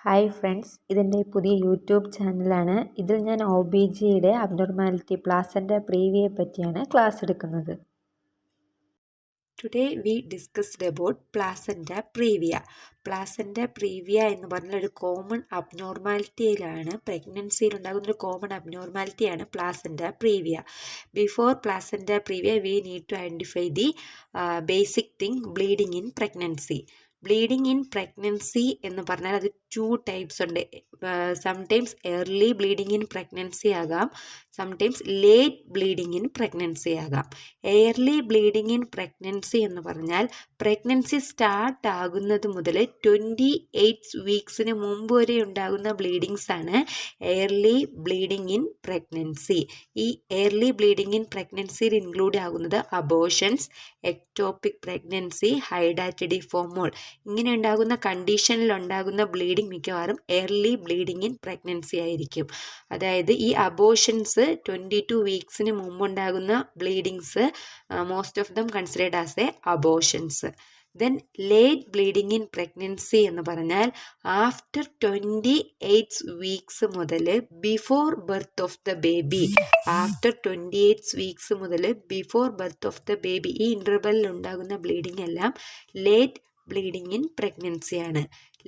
Hi friends, ഇതെൻ്റെ പുതിയ YouTube ചാനലാണ്. ഇതിൽ ഞാൻ OBGയുടെ അബ്നോർമാലിറ്റി പ്ലാസൻ്റ പ്രീവിയെ പറ്റിയാണ് ക്ലാസ് എടുക്കുന്നത്. Today we discussed about placenta previa. Placenta praevia എന്ന് പറഞ്ഞാൽ ഒരു കോമൺ അബ്നോർമാലിറ്റിയിലാണ്, പ്രഗ്നൻസിയിൽ ഉണ്ടാകുന്ന ഒരു കോമൺ അബ്നോർമാലിറ്റിയാണ് placenta previa. Before placenta previa we need to identify the basic thing bleeding in pregnancy. Bleeding in pregnancy എന്ന് പറഞ്ഞാൽ അത് 2 ടൈപ്സ് ഉണ്ട്. Sometimes early bleeding in pregnancy ആകാം, sometimes late bleeding in pregnancy ആകാം. എയർലി ബ്ലീഡിങ് ഇൻ പ്രഗ്നൻസി എന്ന് പറഞ്ഞാൽ pregnancy start ആകുന്നത് മുതൽ 28 വീക്സിന് മുമ്പ് വരെ ഉണ്ടാകുന്ന ബ്ലീഡിങ്സ് ആണ് എയർലി ബ്ലീഡിങ് ഇൻ പ്രഗ്നൻസി. ഈ എയർലി ബ്ലീഡിങ് ഇൻ പ്രഗ്നൻസിയിൽ ഇൻക്ലൂഡ് ആകുന്നത് അബോർഷൻസ്, എക്ടോപിക് പ്രഗ്നൻസി, ഹൈഡാറ്റിഡിഫോമോൾ. ഇങ്ങനെ ഉണ്ടാകുന്ന കണ്ടീഷനിൽ ഉണ്ടാകുന്ന ബ്ലീഡിങ് മിക്കവാറും എയർലി ബ്ലീഡിങ് ഇൻ പ്രഗ്നൻസി ആയിരിക്കും. അതായത് ഈ അബോർഷൻസ് 22 വീക്സിന് മുമ്പുണ്ടാകുന്ന bleedings most of them considered as a abortions. Then late bleeding in pregnancy എന്ന് പറഞ്ഞാൽ ആഫ്റ്റർ 28 വീക്സ് മുതൽ before birth of the baby. After 28 weeks മുതൽ before birth of the baby ഈ ഇൻ്റർവെല്ലിൽ ഉണ്ടാകുന്ന ബ്ലീഡിംഗ് എല്ലാം ലേറ്റ് ബ്ലീഡിംഗ് ഇൻ പ്രഗ്നൻസിയാണ്.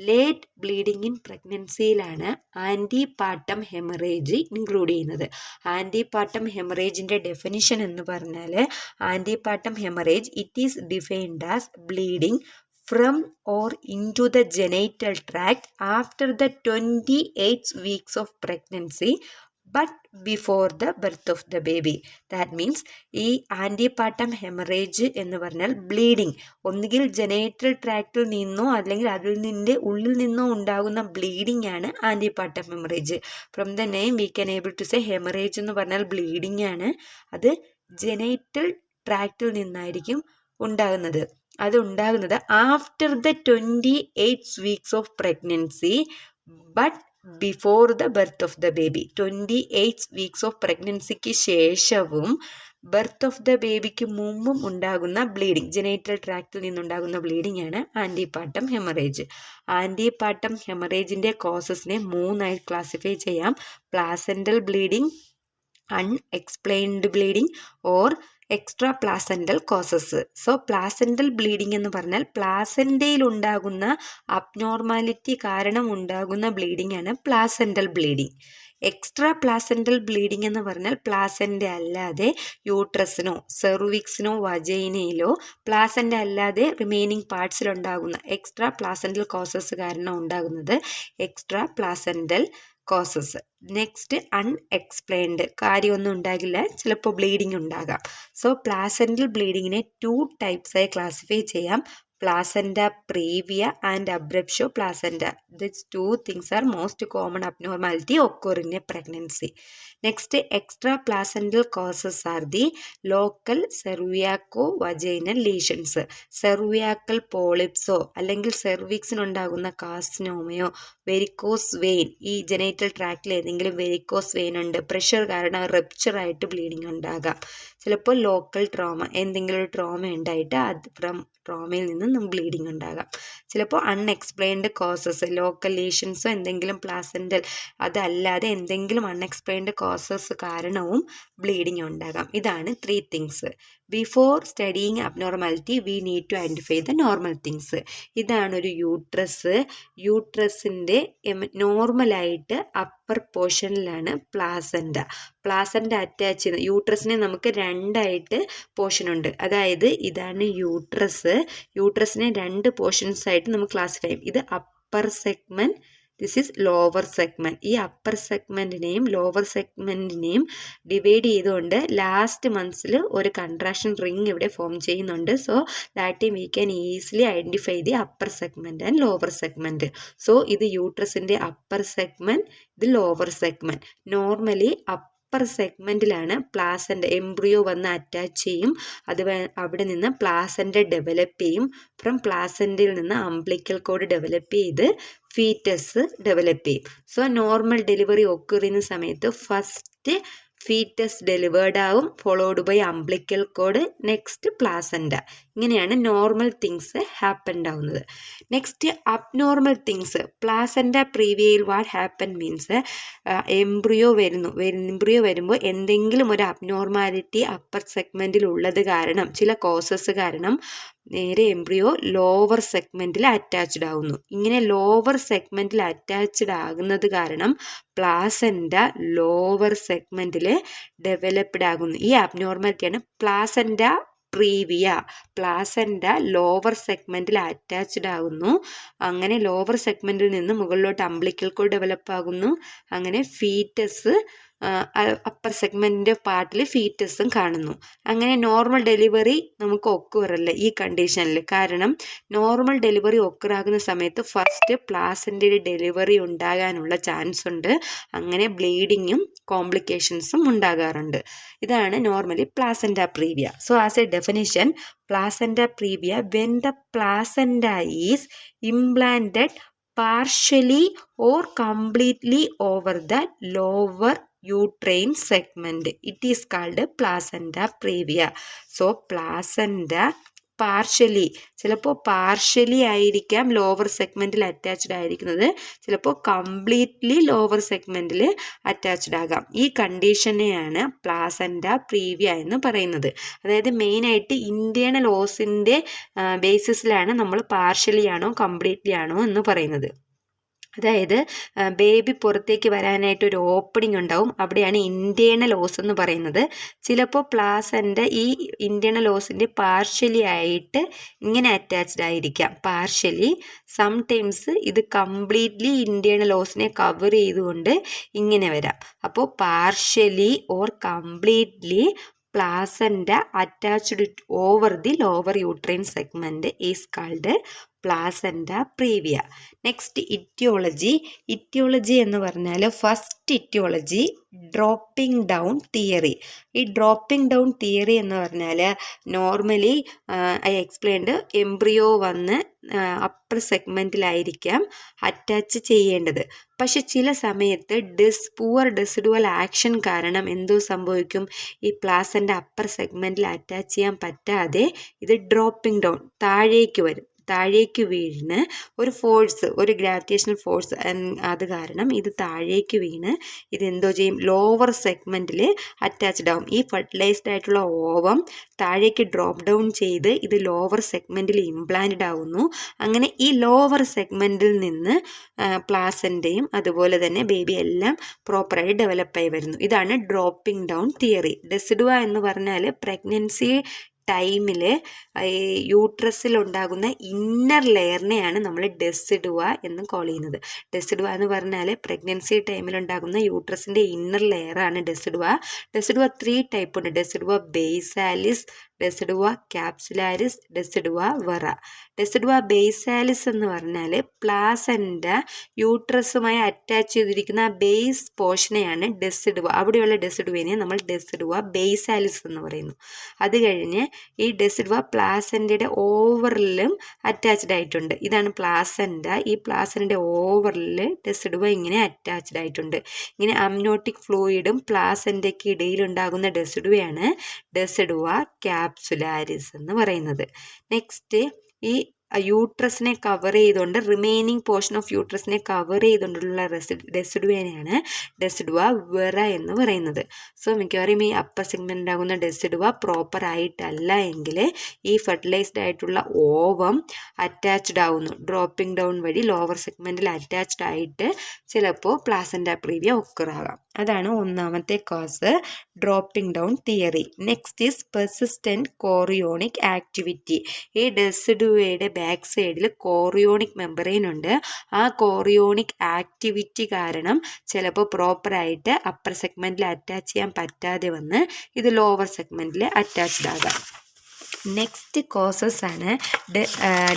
Late bleeding in പ്രഗ്നൻസിയിലാണ് ആൻറ്റിപാർട്ടം ഹെമറേജ് ഇൻക്ലൂഡ് ചെയ്യുന്നത്. ആൻറ്റിപാർട്ടം ഹെമറേജിൻ്റെ ഡെഫിനിഷൻ എന്ന് പറഞ്ഞാൽ antepartum haemorrhage it is defined as bleeding from or into the genital tract after the 28 weeks of pregnancy but before the birth of the baby. That means ഈ ആൻറ്റിപാർട്ടം haemorrhage എന്ന് പറഞ്ഞാൽ bleeding ഒന്നുകിൽ genital ട്രാക്റ്റിൽ നിന്നോ അല്ലെങ്കിൽ അതിൽ നിന്റെ ഉള്ളിൽ നിന്നോ ഉണ്ടാകുന്ന ബ്ലീഡിംഗ് ആണ് antepartum haemorrhage. From the name we can able to say haemorrhage എന്ന് പറഞ്ഞാൽ ബ്ലീഡിംഗ് ആണ്. അത് ജെനൈറ്റൽ ട്രാക്റ്റിൽ നിന്നായിരിക്കും ഉണ്ടാകുന്നത്. അത് ഉണ്ടാകുന്നത് after the 28 weeks of pregnancy but before the birth of the baby. 28 weeks of പ്രഗ്നൻസിക്ക് ശേഷവും ബർത്ത് ഓഫ് ദ ബേബിക്ക് മുമ്പും ഉണ്ടാകുന്ന ബ്ലീഡിങ്, ജെനൈറ്റൽ ട്രാക്റ്റിൽ നിന്നുണ്ടാകുന്ന ബ്ലീഡിംഗ് ആണ് ആൻറ്റിപാർട്ടം ഹെമറേജ്. ആൻറ്റിപാർട്ടം ഹെമറേജിൻ്റെ കോസസിനെ 3 ആയി ക്ലാസിഫൈ ചെയ്യാം: placental bleeding, unexplained bleeding or extra placental causes. So placental bleeding എന്ന് പറഞ്ഞാൽ പ്ലാസെൻ്റയിൽ ഉണ്ടാകുന്ന അബ്നോർമാലിറ്റി കാരണം ഉണ്ടാകുന്ന ബ്ലീഡിംഗ് ആണ് placental bleeding. Extra placental bleeding എന്ന് പറഞ്ഞാൽ പ്ലാസെൻ്റ അല്ലാതെ യൂട്രസിനോ സെർവിക്സിനോ വജൈനയിലോ പ്ലാസെൻ്റ അല്ലാതെ റിമൈനിങ് പാർട്സിലുണ്ടാകുന്ന എക്സ്ട്രാ പ്ലാസെൻ്റൽ കോസസ് കാരണം ഉണ്ടാകുന്നത് extra placental causes. Next unexplained, കാര്യമൊന്നും ഉണ്ടാകില്ല, ചിലപ്പോൾ ബ്ലീഡിംഗ് ഉണ്ടാകാം. സോ പ്ലാസെൻ്റൽ ബ്ലീഡിങ്ങിനെ 2 ടൈപ്സായി ക്ലാസിഫൈ ചെയ്യാം: പ്ലാസെൻ്റ praevia and അബ്രപ്ഷോ പ്ലാസെൻ്റ. These 2 things are most common abnormality occur in a pregnancy. Next, extra placental causes are the local cervico-vaginal lesions. Cervical polypsോ അല്ലെങ്കിൽ സെർവിക്സിനുണ്ടാകുന്ന കാസ്നോമയോ varicose vein, ഈ genital ട്രാക്റ്റിൽ ഏതെങ്കിലും varicose vein ഉണ്ട്, pressure കാരണം റപ്ചറായിട്ട് bleeding ഉണ്ടാകാം. ചിലപ്പോൾ local trauma, എന്തെങ്കിലും ഒരു trauma ഉണ്ടായിട്ട് അത് ഫ്രം ട്രോമയിൽ നിന്നും ബ്ലീഡിങ് ഉണ്ടാകാം. ചിലപ്പോൾ അൺഎക്സ്പ്ലെയിൻഡ് കോസസ്, ലോക്കൽ ലീഷൻസോ എന്തെങ്കിലും പ്ലാസെൻ്റൽ അതല്ലാതെ എന്തെങ്കിലും അൺഎക്സ്പ്ലെയിൻഡ് കോസസ് കാരണവും ബ്ലീഡിങ് ഉണ്ടാകാം. ഇതാണ് 3 things. Before studying abnormality we need to identify the normal things. ഇതാണൊരു യൂട്രസ്. യൂട്രസിൻ്റെ നോർമലായിട്ട് അപ്പർ പോർഷനിലാണ് പ്ലാസെൻ്റ. പ്ലാസെൻ്റ അറ്റാച്ച് ചെയ്യുന്ന യൂട്രസിനെ നമുക്ക് 2 ആയിട്ട് പോർഷനുണ്ട്. അതായത് ഇതാണ് യൂട്രസ്. യൂട്രസിനെ 2 പോർഷൻസ് ആയിട്ട് നമുക്ക് ക്ലാസിഫൈ ചെയ്യും. ഇത് upper segment, this is lower segment. ഈ അപ്പർ സെഗ്മെൻറ്റിനെയും ലോവർ സെഗ്മെൻറ്റിനെയും ഡിവൈഡ് ചെയ്തുകൊണ്ട് ലാസ്റ്റ് മന്ത്സിൽ ഒരു കൺട്രാക്ഷൻ റിങ് ഇവിടെ ഫോം ചെയ്യുന്നുണ്ട്. So that time we can easily identify the upper segment and lower segment. So ഇത് യൂട്രസിൻ്റെ അപ്പർ സെഗ്മെൻറ്റ്, ഇത് ലോവർ സെഗ്മെൻറ്റ്. നോർമലി അപ്പർ സെഗ്മെൻറ്റിലാണ് പ്ലാസെൻ്റ എംബ്രിയോ വന്ന് അറ്റാച്ച് ചെയ്യും. അത് അവിടെ നിന്ന് പ്ലാസെൻ്റ ഡെവലപ്പ് ചെയ്യും. ഫ്രം പ്ലാസെൻ്റയിൽ നിന്ന് അംബ്ലിക്കൽ കോഡ് ഡെവലപ്പ് ചെയ്ത് ഫീറ്റസ് ഡെവലപ്പ് ചെയ്യും. സോ നോർമൽ ഡെലിവറി ഒക്കർ ചെയ്യുന്ന സമയത്ത് ഫസ്റ്റ് ഫീറ്റസ് ഡെലിവേർഡ് ആവും, followed by umbilical cord, next placenta. ഇങ്ങനെയാണ് നോർമൽ തിങ്സ് ഹാപ്പൻ ഉണ്ടാവുന്നത്. Next abnormal things. പ്ലാസൻറ്റ പ്രീവിയയിൽ വാട്ട് ഹാപ്പൻ മീൻസ് എംബ്രിയോ വരുമ്പോൾ എന്തെങ്കിലും ഒരു അബ്നോർമാലിറ്റി അപ്പർ സെഗ്മെൻറ്റിൽ ഉള്ളത് കാരണം, ചില കോസസ് കാരണം നേരെ എംബ്രിയോ ലോവർ സെഗ്മെൻറ്റിൽ അറ്റാച്ച്ഡ് ആവുന്നു. ഇങ്ങനെ ലോവർ സെഗ്മെൻറ്റിൽ അറ്റാച്ച്ഡ് ആകുന്നത് കാരണം പ്ലാസൻറ്റ ലോവർ സെഗ്മെൻറ്റിൽ ഡെവലപ്ഡ് ആകുന്നു. ഈ അബ്നോർമാലിറ്റിയാണ് പ്ലാസൻറ്റ പ്രീവിയ. പ്ലാസൻറ്റ ലോവർ സെഗ്മെൻറ്റിൽ അറ്റാച്ച്ഡ് ആകുന്നു. അങ്ങനെ ലോവർ സെഗ്മെൻറ്റിൽ നിന്ന് മുകളിലോട്ട് അംബ്ലിക്കൽ കോഡ് ഡെവലപ്പ് ആകുന്നു. അങ്ങനെ ഫീറ്റസ് അപ്പർ സെഗ്മെൻറ്റിൻ്റെ പാർട്ടിൽ ഫീറ്റസും കാണുന്നു. അങ്ങനെ നോർമൽ ഡെലിവറി നമുക്ക് ഒക്കുവറല്ല ഈ കണ്ടീഷനിൽ. കാരണം നോർമൽ ഡെലിവറി ഒക്കറാകുന്ന സമയത്ത് ഫസ്റ്റ് പ്ലാസൻറ്റയുടെ ഡെലിവറി ഉണ്ടാകാനുള്ള ചാൻസ് ഉണ്ട്. അങ്ങനെ ബ്ലീഡിങ്ങും കോംപ്ലിക്കേഷൻസും ഉണ്ടാകാറുണ്ട്. ഇതാണ് normally placenta praevia. So as A definition, placenta praevia when the placenta is implanted partially or completely over the lower uterine segment, it is called placenta previa. So placenta partially, ചിലപ്പോൾ partially ആയിരിക്കാം lower സെഗ്മെൻറ്റിൽ attached ആയിരിക്കുന്നത്, ചിലപ്പോൾ completely lower സെഗ്മെൻറ്റിൽ attached ആകാം. ഈ കണ്ടീഷനെയാണ് placenta praevia എന്ന് പറയുന്നത്. അതായത് മെയിനായിട്ട് ഇന്റേണൽ ഓസിൻ്റെ ബേസിസിലാണ് നമ്മൾ പാർഷ്യലി ആണോ കംപ്ലീറ്റ്ലി ആണോ എന്ന് പറയുന്നത്. അതായത് ബേബി പുറത്തേക്ക് വരാനായിട്ട് ഒരു ഓപ്പണിംഗ് ഉണ്ടാവും, അവിടെയാണ് ഇൻറ്റേർണൽ ഓസ് എന്ന് പറയുന്നത്. ചിലപ്പോൾ പ്ലാസൻറ്റ ഈ ഇൻറ്റേർണൽ ഓസിൻ്റെ പാർഷ്യലി ആയിട്ട് ഇങ്ങനെ അറ്റാച്ച്ഡ് ആയിരിക്കാം, പാർഷ്യലി. സംടൈംസ് ഇത് കംപ്ലീറ്റ്ലി ഇൻറ്റേർണൽ ഓസിനെ കവർ ചെയ്തുകൊണ്ട് ഇങ്ങനെ വരാം. അപ്പോൾ partially or completely placenta attached over the lower uterine segment is called placenta praevia. Next ഇറ്റിയോളജി. ഇറ്റിയോളജി എന്ന് പറഞ്ഞാൽ ഫസ്റ്റ് ഇറ്റിയോളജി ഡ്രോപ്പിംഗ് ഡൗൺ തിയറി. ഈ ഡ്രോപ്പിംഗ് ഡൗൺ തിയറി എന്ന് പറഞ്ഞാൽ നോർമലി ഐ എക്സ്പ്ലെയിൻഡ്, എംബ്രിയോ വന്ന് അപ്പർ സെഗ്മെൻറ്റിലായിരിക്കാം അറ്റാച്ച് ചെയ്യേണ്ടത്. പക്ഷെ ചില സമയത്ത് പുവർ ഡെസിഡുവൽ ആക്ഷൻ കാരണം എന്തോ സംഭവിക്കും, ഈ പ്ലാസൻറ്റ അപ്പർ സെഗ്മെൻറ്റിൽ അറ്റാച്ച് ചെയ്യാൻ പറ്റാതെ ഇത് ഡ്രോപ്പിംഗ് ഡൗൺ താഴേക്ക് വരും. താഴേക്ക് വീണ് ഒരു ഫോഴ്സ്, ഒരു ഗ്രാവിറ്റേഷണൽ ഫോഴ്സ് അത് കാരണം ഇത് താഴേക്ക് വീണ് ഇതെന്തോ ചെയ്യും, ലോവർ സെഗ്മെൻറ്റിൽ അറ്റാച്ച്ഡ് ആവും. ഈ ഫെർട്ടിലൈസ്ഡ് ആയിട്ടുള്ള ഓവം താഴേക്ക് ഡ്രോപ്പ് ഡൗൺ ചെയ്ത് ഇത് ലോവർ സെഗ്മെൻറ്റിൽ ഇംപ്ലാന്റഡ് ആവുന്നു. അങ്ങനെ ഈ ലോവർ സെഗ്മെൻറ്റിൽ നിന്ന് പ്ലാസൻറ്റയും അതുപോലെ തന്നെ ബേബി എല്ലാം പ്രോപ്പറായി ഡെവലപ്പായി വരുന്നു. ഇതാണ് ഡ്രോപ്പിംഗ് ഡൗൺ തിയറി. ഡെസിഡുവ എന്ന് പറഞ്ഞാൽ പ്രഗ്നൻസി ടൈമിൽ യൂട്രസിൽ ഉണ്ടാകുന്ന ഇന്നർ ലെയറിനെയാണ് നമ്മൾ ഡെസിഡുവ എന്ന് കോൾ ചെയ്യുന്നത്. ഡെസിഡുവ എന്ന് പറഞ്ഞാൽ പ്രഗ്നൻസി ടൈമിൽ ഉണ്ടാകുന്ന യൂട്രസിൻ്റെ ഇന്നർ ലെയറാണ് ഡെസിഡുവ. ഡെസിഡുവ 3 ടൈപ്പ് ഉണ്ട്. ഡെസിഡുവ ബേസാലിസ്, ഡെസിഡുവ ക്യാപ്സുലാരിസ്, ഡെസിഡുവ വെറ. ഡെസിഡുവ ബേസാലിസ് എന്ന് പറഞ്ഞാൽ പ്ലാസൻറ്റ യൂട്രസുമായി അറ്റാച്ച് ചെയ്തിരിക്കുന്ന ആ ബേസ് പോർഷനെയാണ് ഡെസിഡുവ. അവിടെയുള്ള ഡെസിഡുവിനെ നമ്മൾ ഡെസിഡുവ ബേസാലിസ് എന്ന് പറയുന്നു. അത് കഴിഞ്ഞ് ഈ ഡെസിഡുവ പ്ലാസൻറ്റയുടെ ഓവറിലും അറ്റാച്ച്ഡ് ആയിട്ടുണ്ട്. ഇതാണ് പ്ലാസൻറ്റ. ഈ പ്ലാസൻറ്റയുടെ ഓവറിൽ ഡെസിഡുവ ഇങ്ങനെ അറ്റാച്ച്ഡ് ആയിട്ടുണ്ട്. ഇങ്ങനെ അമ്നോട്ടിക് ഫ്ലൂയിഡും പ്ലാസൻറ്റയ്ക്ക് ഇടയിലുണ്ടാകുന്ന ഡെസിഡുവയാണ് ഡെസിഡുവ ക്യാപ്സുലാരിസ് എന്ന് പറയുന്നത്. നെക്സ്റ്റ്, ഈ യൂട്രസിനെ കവർ ചെയ്തുകൊണ്ട്, റിമൈനിങ് പോർഷൻ ഓഫ് യൂട്രസിനെ കവർ ചെയ്തുകൊണ്ടുള്ള ഡെസിഡുവേനെയാണ് ഡെസിഡുവ വെറ എന്ന് പറയുന്നത്. സോ മിക്കവാറും ഈ അപ്പർ സെഗ്മെൻ്റ് ആകുന്ന ഡെസിഡുവ പ്രോപ്പർ ആയിട്ടല്ല എങ്കിൽ ഈ ഫെർട്ടിലൈസ്ഡ് ആയിട്ടുള്ള ഓവം അറ്റാച്ച്ഡ് ആവുന്നു. ഡ്രോപ്പിംഗ് ഡൗൺ വഴി ലോവർ സെഗ്മെൻറ്റിൽ അറ്റാച്ച്ഡ് ആയിട്ട് ചിലപ്പോൾ പ്ലാസൻറ്റ പ്രീവിയ ഒക്കറാകാം. അതാണ് ഒന്നാമത്തെ cause, dropping down theory. Next is persistent chorionic activity. ഈ ഡെസിഡുവയുടെ ബാക്ക് സൈഡിൽ കോറിയോണിക് മെമ്പറൈൻ ഉണ്ട്. ആ കോറിയോണിക് ആക്ടിവിറ്റി കാരണം ചിലപ്പോൾ പ്രോപ്പറായിട്ട് അപ്പർ സെഗ്മെൻറ്റിൽ അറ്റാച്ച് ചെയ്യാൻ പറ്റാതെ വന്ന് ഇത് ലോവർ സെഗ്മെൻറ്റിൽ അറ്റാച്ച്ഡ് ആകാം. നെക്സ്റ്റ് കോസസ് ആണ്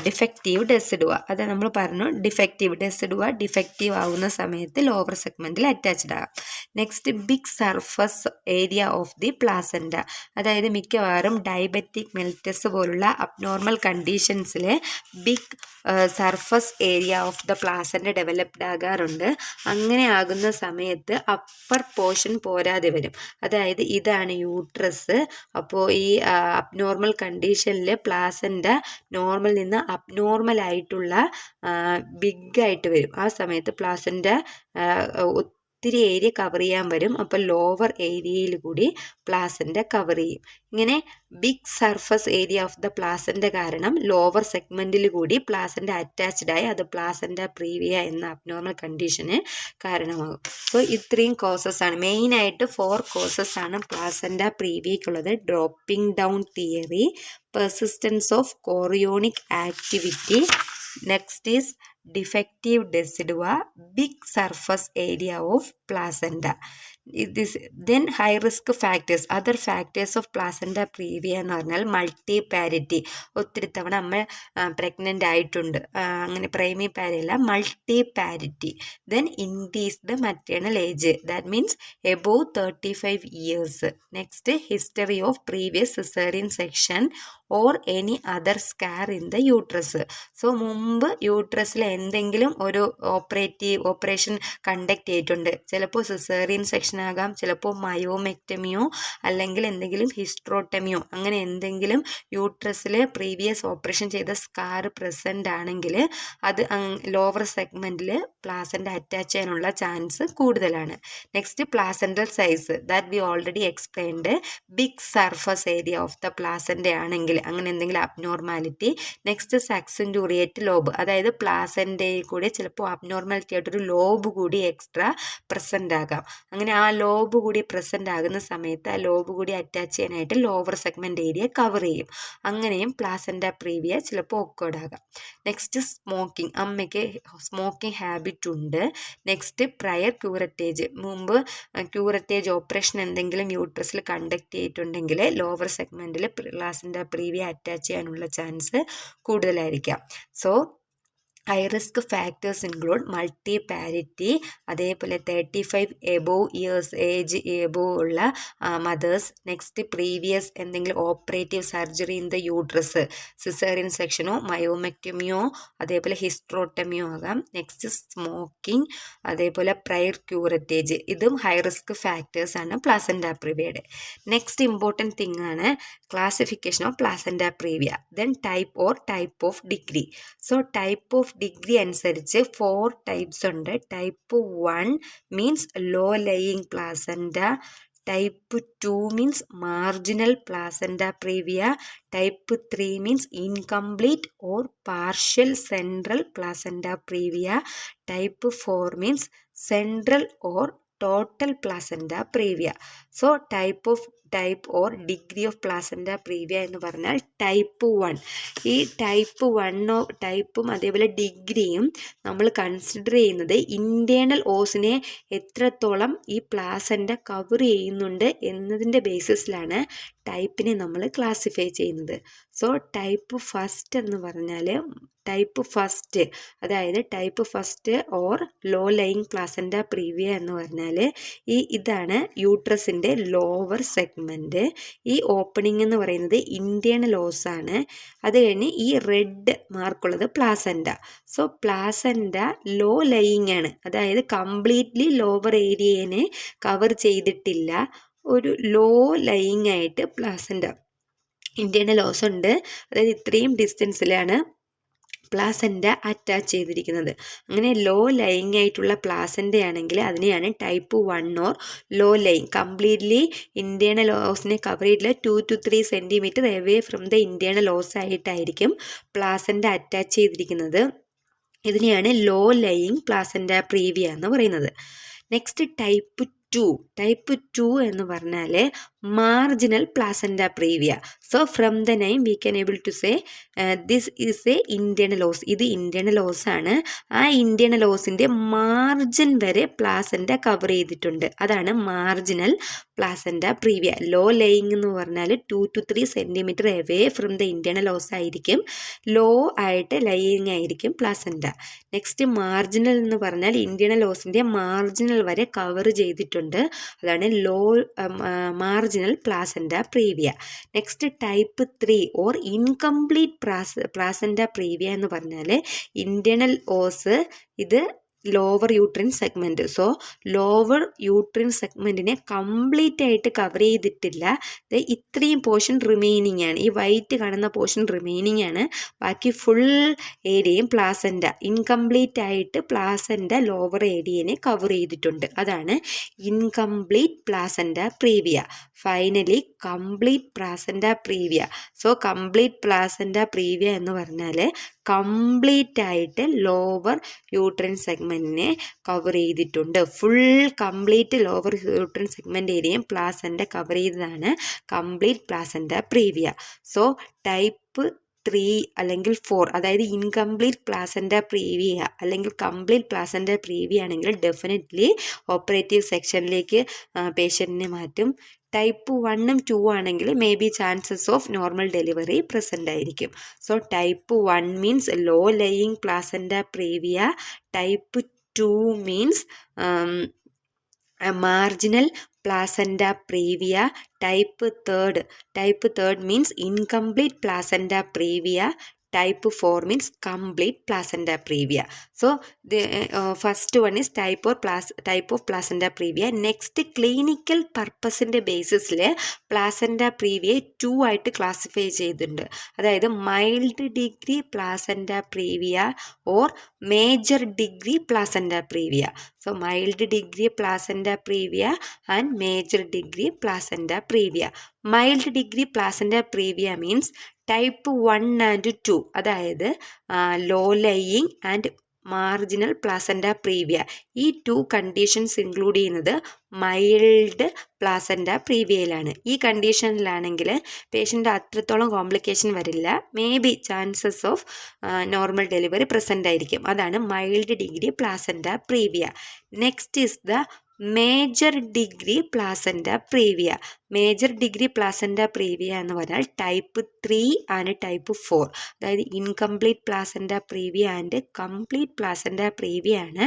ഡിഫക്റ്റീവ് ഡെസിഡുവ. അത് നമ്മൾ പറഞ്ഞു, ഡിഫക്റ്റീവ് ഡെസിഡുവ ഡിഫക്റ്റീവ് ആവുന്ന സമയത്ത് ലോവർ സെഗ്മെൻറ്റിൽ അറ്റാച്ച്ഡ് ആകാം. Next, big surface area of the placenta. അതായത് മിക്കവാറും ഡയബറ്റിക് മെൽറ്റസ് പോലുള്ള അബ്നോർമൽ കണ്ടീഷൻസിൽ big surface area of the placenta developed ആകാറുണ്ട്. അങ്ങനെ ആകുന്ന സമയത്ത് അപ്പർ പോർഷൻ പോരാതെ വരും. അതായത് ഇതാണ് യൂട്രസ്. അപ്പോൾ ഈ അബ്നോർമൽ കണ്ടീഷനിൽ പ്ലാസൻ്റ നോർമൽ നിന്ന് അബ്നോർമൽ ആയിട്ടുള്ള ബിഗ് ആയിട്ട് വരും. ആ സമയത്ത് പ്ലാസൻ്റ ഒത്തിരി ഏരിയ കവർ ചെയ്യാൻ വരും. അപ്പോൾ ലോവർ ഏരിയയിൽ കൂടി പ്ലാസൻ്റ കവർ ചെയ്യും. ഇങ്ങനെ big surface area of the placenta കാരണം ലോവർ സെഗ്മെൻറ്റിൽ കൂടി പ്ലാസൻ്റ അറ്റാച്ച്ഡ് ആയി അത് പ്ലാസൻ്റ പ്രീവിയ എന്ന അബ്നോർമൽ കണ്ടീഷന് കാരണമാകും. അപ്പോൾ ഇത്രയും കോസസ് ആണ്, മെയിനായിട്ട് 4 കോസസ് ആണ് പ്ലാസൻ്റ പ്രീവിയക്കുള്ളത്. Dropping down theory, persistence of chorionic activity, next is defective decidua, big surface area of placenta. Then high risk factors, other factors of placenta previa എന്ന് പറഞ്ഞാൽ മൾട്ടിപാരിറ്റി. ഒത്തിരി തവണ അമ്മ പ്രഗ്നൻ്റ് ആയിട്ടുണ്ട്, അങ്ങനെ പ്രൈമറി പാരല്ല, multiparity. Then increased maternal age, that means above 35 years. Next history of previous caesarean section or any other scar in the uterus. So മുമ്പ് യൂട്രസിൽ എന്തെങ്കിലും ഒരു ഓപ്പറേഷൻ കണ്ടക്ട് ചെയ്തിട്ടുണ്ട്. ചിലപ്പോൾ സിസേറിയൻ സെക്ഷൻ ആകാം, ചിലപ്പോൾ മയോമെക്ടമിയോ അല്ലെങ്കിൽ എന്തെങ്കിലും ഹിസ്ട്രോട്ടമിയോ, അങ്ങനെ എന്തെങ്കിലും യൂട്രസിൽ പ്രീവിയസ് ഓപ്പറേഷൻ ചെയ്ത സ്കാർ പ്രസൻ്റ് ആണെങ്കിൽ അത് ലോവർ സെഗ്മെൻറ്റിൽ പ്ലാസൻ്റ അറ്റാച്ച് ചെയ്യാനുള്ള ചാൻസ് കൂടുതലാണ്. Next placental size, that we already explained. Big surface area of the placenta ആണെങ്കിൽ അങ്ങനെ എന്തെങ്കിലും അബ്നോർമാലിറ്റി. നെക്സ്റ്റ് സക്സൻറ്റൂറിയേറ്റ് ലോബ്, അതായത് പ്ലാസൻ്റയിൽ കൂടെ ചിലപ്പോൾ അബ്നോർമാലിറ്റി ആയിട്ടൊരു ലോബ് കൂടി എക്സ്ട്രാ പ്രസൻ്റ് ആകാം. അങ്ങനെ ആ ലോബ് കൂടി പ്രസൻ്റ് ആകുന്ന സമയത്ത് ആ ലോബ് കൂടി അറ്റാച്ച് ചെയ്യാനായിട്ട് ലോവർ സെഗ്മെൻറ്റ് ഏരിയ കവർ ചെയ്യും. അങ്ങനെയും പ്ലാസൻ്റ പ്രീവിയ ചിലപ്പോൾ ഒക്കേർഡ് ആകാം. നെക്സ്റ്റ് സ്മോക്കിംഗ്, അമ്മയ്ക്ക് സ്മോക്കിംഗ് ഹാബിറ്റ് ഉണ്ട്. നെക്സ്റ്റ് പ്രയർ ക്യൂററ്റേജ്, മുമ്പ് ക്യൂററ്റേജ് ഓപ്പറേഷൻ എന്തെങ്കിലും യൂട്രസിൽ കണ്ടക്ട് ചെയ്തിട്ടുണ്ടെങ്കിൽ ലോവർ സെഗ്മെൻറ്റിൽ പ്ലാസൻ്റ പ്രീവിയ അറ്റാച്ച് ചെയ്യാനുള്ള ചാൻസ് കൂടുതലായിരിക്കാം. So high risk factors include multiparity, അതേപോലെ 35 എബോവ് ഇയേഴ്സ് ഏജ് എബോവ് ഉള്ള മദേഴ്സ്. നെക്സ്റ്റ് പ്രീവിയസ് എന്തെങ്കിലും operative surgery in the uterus, caesarean സെക്ഷനോ മയോമെക്ടമിയോ അതേപോലെ ഹിസ്ട്രോട്ടമിയോ ആകാം. നെക്സ്റ്റ് സ്മോക്കിംഗ്, അതേപോലെ പ്രയർ ക്യൂററ്റേജ്, ഇതും ഹൈ റിസ്ക് ഫാക്ടേഴ്സ് ആണ് പ്ലാസൻ്റ പ്രീവിയയുടെ. നെക്സ്റ്റ് ഇമ്പോർട്ടൻറ്റ് തിങ് ആണ് classification of placenta praevia. Then type of degree. So type of degree അനുസരിച്ച് 4 ടൈപ്സ് ഉണ്ട്. Type 1 means low lying placenta, type 2 means marginal placenta praevia, type 3 means incomplete or partial central placenta praevia, type 4 means central or total placenta praevia. So type or degree of placenta praevia എന്ന് പറഞ്ഞാൽ type 1. ഈ type 1 ടൈപ്പും അതേപോലെ ഡിഗ്രിയും നമ്മൾ consider ചെയ്യുന്നത് internal ഓസിനെ എത്രത്തോളം ഈ പ്ലാസൻ്റ കവർ ചെയ്യുന്നുണ്ട് എന്നതിൻ്റെ ബേസിസിലാണ് ടൈപ്പിനെ നമ്മൾ ക്ലാസിഫൈ ചെയ്യുന്നത്. സോ ടൈപ്പ് ഫസ്റ്റ് എന്ന് പറഞ്ഞാൽ അതായത് type first or low lying placenta praevia എന്ന് പറഞ്ഞാൽ ഇതാണ് യൂട്രസിൻ്റെ ലോവർ സെഗ്മെൻറ്റ്. ഈ ഓപ്പണിംഗ് എന്ന് പറയുന്നത് ഇൻറ്റേർണൽ ഓസ് ആണ്. അത് കഴിഞ്ഞ് ഈ റെഡ് മാർക്കുള്ളത് placenta. So placenta low lying ആണ്, അതായത് കംപ്ലീറ്റ്ലി ലോവർ ഏരിയനെ കവർ ചെയ്തിട്ടില്ല. ഒരു ലോ ലയിങ് ആയിട്ട് പ്ലാസൻ്റ ഇൻറ്റേർണൽ ഓസ് ഉണ്ട്, അതായത് ഇത്രയും ഡിസ്റ്റൻസിലാണ് പ്ലാസൻ്റ അറ്റാച്ച് ചെയ്തിരിക്കുന്നത്. അങ്ങനെ ലോ ലയിങ് ആയിട്ടുള്ള പ്ലാസൻ്റ ആണെങ്കിൽ അതിനെയാണ് type 1 or low lying. Completely internal ഓസിനെ കവർ ചെയ്തില്ല, 2 to 3 centimetre away from the internal os ആയിട്ടായിരിക്കും പ്ലാസൻ്റ അറ്റാച്ച് ചെയ്തിരിക്കുന്നത്. ഇതിനെയാണ് ലോ ലയിങ് പ്ലാസൻ്റ പ്രീവിയ എന്ന് പറയുന്നത്. നെക്സ്റ്റ് ടൈപ്പ് 2 എന്ന് പറഞ്ഞാൽ marginal placenta praevia. So from the name we can able to say this is a internal os. ഇത് internal os ആണ്. ആ ഇൻറ്റേർണൽ ഓസിൻ്റെ മാർജിൻ വരെ പ്ലാസൻ്റ കവർ ചെയ്തിട്ടുണ്ട്, അതാണ് marginal placenta praevia. Low lying എന്ന് പറഞ്ഞാൽ 2 to 3 centimetre away from the internal os ആയിരിക്കും, ലോ ആയിട്ട് ലയിങ് ആയിരിക്കും പ്ലാസൻ്റ. നെക്സ്റ്റ് മാർജിനൽ എന്ന് പറഞ്ഞാൽ ഇൻറ്റേർണൽ ഓസിൻ്റെ മാർജിനൽ വരെ കവർ ചെയ്തിട്ടുണ്ട്, അതാണ് low marginal placenta praevia. Next type 3 or incomplete placenta praevia എന്ന് പറഞ്ഞാൽ ഇൻറ്റേർണൽ ഓസ് ഇത് lower uterine segment. So lower uterine സെഗ്മെൻറ്റിനെ കംപ്ലീറ്റ് ആയിട്ട് കവർ ചെയ്തിട്ടില്ല. ഇത്രയും പോർഷൻ റിമൈനിങ് ആണ്. ഈ വൈറ്റ് കാണുന്ന പോർഷൻ റിമൈനിങ് ആണ്. ബാക്കി ഫുൾ ഏരിയയും പ്ലാസൻ്റ ഇൻകംപ്ലീറ്റ് ആയിട്ട് പ്ലാസൻ്റ ലോവർ ഏരിയനെ കവർ ചെയ്തിട്ടുണ്ട്. അതാണ് incomplete placenta praevia. Finally complete placenta praevia. So complete placenta praevia എന്ന് പറഞ്ഞാൽ കംപ്ലീറ്റ് ആയിട്ട് ലോവർ യൂട്രിൻ സെഗ്മെൻറ്റിനെ കവർ ചെയ്തിട്ടുണ്ട്. Full complete lower uterine segment ഏരിയയും പ്ലാസൻ്റ കവർ ചെയ്തതാണ് complete placenta praevia. So type 3 അല്ലെങ്കിൽ 4 അതായത് ഇൻകംപ്ലീറ്റ് പ്ലാസൻ്റ പ്രീവിയ അല്ലെങ്കിൽ കംപ്ലീറ്റ് പ്ലാസൻ്റ പ്രീവിയ ആണെങ്കിൽ ഡെഫിനറ്റ്ലി ഓപ്പറേറ്റീവ് സെക്ഷനിലേക്ക് പേഷ്യൻറ്റിനെ മാറ്റും. ടൈപ്പ് 1ഉം 2 ആണെങ്കിൽ may be chances of normal delivery present ആയിരിക്കും. So type 1 means low lying placenta praevia. Type 2 means marginal placenta praevia. Type 3 means incomplete placenta previa. Type 4 means complete placenta previa. So the first one is type of placenta previa. Next clinical purpose ന്റെ ബേസിസിൽ placenta പ്രീവിയെ 2 ആയിട്ട് classify ചെയ്തിട്ടുണ്ട്. അതായത് mild degree placenta praevia or major degree placenta praevia. So mild degree placenta praevia and major degree placenta praevia. Mild degree placenta praevia means type 1 and 2 അതായത് low lying and marginal placenta praevia. ഈ 2 conditions include ചെയ്യുന്നത് mild placenta പ്രീവിയയിലാണ്. ഈ കണ്ടീഷനിലാണെങ്കിൽ patient അത്രത്തോളം complication വരില്ല. May be chances of normal delivery present ആയിരിക്കും. അതാണ് mild degree placenta praevia. Next is the major degree placenta praevia. Major degree placenta praevia എന്ന് പറഞ്ഞാൽ ടൈപ്പ് 3 ആൻഡ് ടൈപ്പ് 4 അതായത് incomplete placenta praevia and complete placenta praevia ആണ്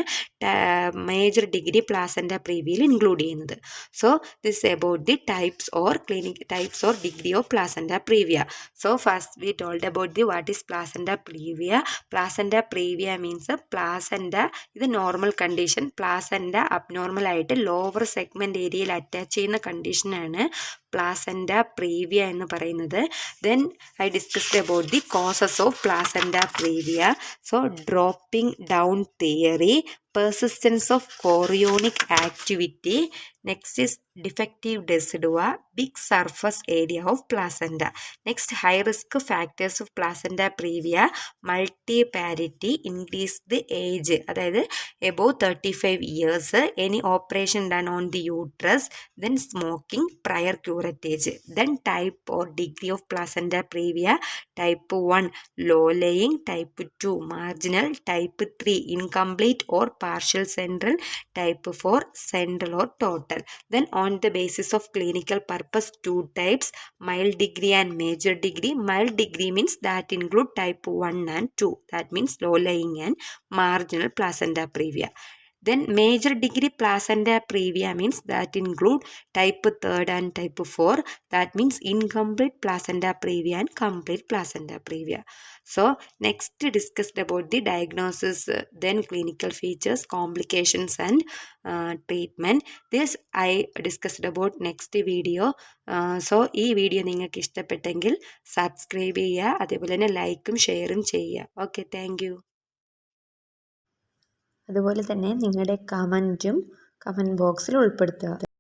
major degree placenta പ്രീവിയയിൽ include ചെയ്യുന്നത്. So this about the types or degree of placenta praevia. So first we told about the what is placenta previa. Placenta praevia means placenta ഇത് normal condition. Placenta abnormal ആയിട്ട് lower segment ഏരിയയിൽ attach ചെയ്യുന്ന കണ്ടീഷനാണ് placenta praevia എന്ന് പറയുന്നത്. Then I discussed about the causes of placenta praevia. So dropping down theory, persistence of chorionic activity, next is defective decidua, big surface area of placenta. Next, high risk factors of placenta previa, multiparity, increased age അതായത് above 35 years, any operation done on the uterus, then smoking, prior curettage. Then type or degree of placenta previa, type 1 low laying, type 2 marginal, type 3 incomplete or partial central, type 4 central or total. Then on the basis of clinical purpose, 2 types, mild degree and major degree. Mild degree means that include type 1 and 2, that means low lying and marginal placenta previa. Then major degree placenta previa means that include type 3 and type 4, that means incomplete placenta previa and complete placenta previa. So next discussed about the diagnosis, then clinical features, complications and treatment. This I discussed about next video. So ഈ video നിങ്ങൾക്ക് ഇഷ്ടപ്പെട്ടെങ്കിൽ subscribe ചെയ്യുക, അതേപോലെ തന്നെ ലൈക്കും ഷെയറും ചെയ്യുക. Okay, thank you. അതുപോലെ തന്നെ നിങ്ങളുടെ കമൻറ്റും കമൻറ്റ് ബോക്സിൽ ഉൾപ്പെടുത്തുക.